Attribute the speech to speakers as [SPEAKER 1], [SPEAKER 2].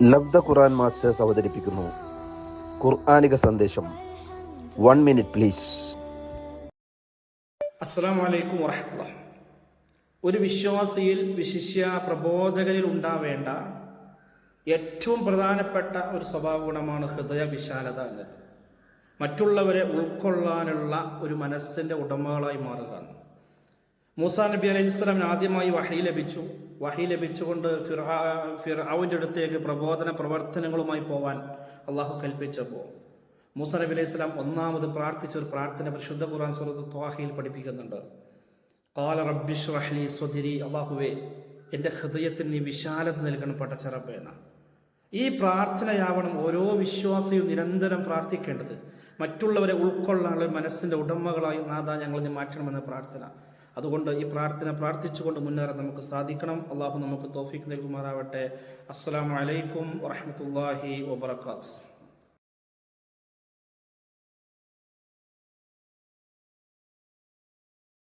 [SPEAKER 1] ലബ്ദ ഖുർആൻ masters അവതരിപ്പിക്കുന്നു ഖുർആനിക സന്ദേശം. 1 minute please.
[SPEAKER 2] അസ്സലാമു അലൈക്കും വറഹ്മത്തുള്ളാഹി. ഒരു വിശ്വാസിയിൽ, വിശിഷ്യ പ്രബോധകരിൽ ഉണ്ടാവേണ്ട ഏറ്റവും പ്രധാനപ്പെട്ട ഒരു സ്വഭാവ ഗുണമാണ് ഹൃദയ വിശാലത എന്നത്. മറ്റുള്ളവരെ ഉൾക്കൊള്ളാനുള്ള ഒരു മനസ്സിൻ്റെ ഉടമകളായി മാറുക. മൂസാ നബി അലൈഹിസ്സലാമിന് ആദ്യമായി വഹി ലഭിച്ചുകൊണ്ട് ഫിർഔന്റെ അടുത്തേക്ക് പ്രബോധന പ്രവർത്തനങ്ങളുമായി പോവാൻ അള്ളാഹു കൽപ്പിച്ചപ്പോൾ മൂസാ നബി അലൈഹി സ്വലാം ഒന്നാമത് പ്രാർത്ഥിച്ച ഒരു പ്രാർത്ഥന പരിശുദ്ധ ഖുർആൻ സൂറത്ത് ത്വാഹയിൽ പഠിപ്പിക്കുന്നുണ്ട്. ഖാല റബ്ബി ഇശ്റഹ് ലി സ്വദ്രി, അള്ളാഹുവേ എൻ്റെ ഹൃദയത്തിന് നീ വിശാലത നൽകണം പടച്ചറബേന. ഈ പ്രാർത്ഥനയാവണം ഓരോ വിശ്വാസിയും നിരന്തരം പ്രാർത്ഥിക്കേണ്ടത്. മറ്റുള്ളവരെ ഉൾക്കൊള്ളാനുള്ള മനസ്സിൻ്റെ ഉടമകളായി നാഥാ ഞങ്ങൾ നീ മാറ്റണമെന്ന പ്രാർത്ഥന. അതുകൊണ്ട് ഈ പ്രാർത്ഥന പ്രാർത്ഥിച്ചുകൊണ്ട് മുന്നേറാൻ നമുക്ക് സാധിക്കണം. അള്ളാഹു നമുക്ക് തൗഫീഖ് നൽകുമാറാവട്ടെ. അസ്സലാമു അലൈക്കും വറഹ്മത്തുള്ളാഹി വബറകാതുഹു.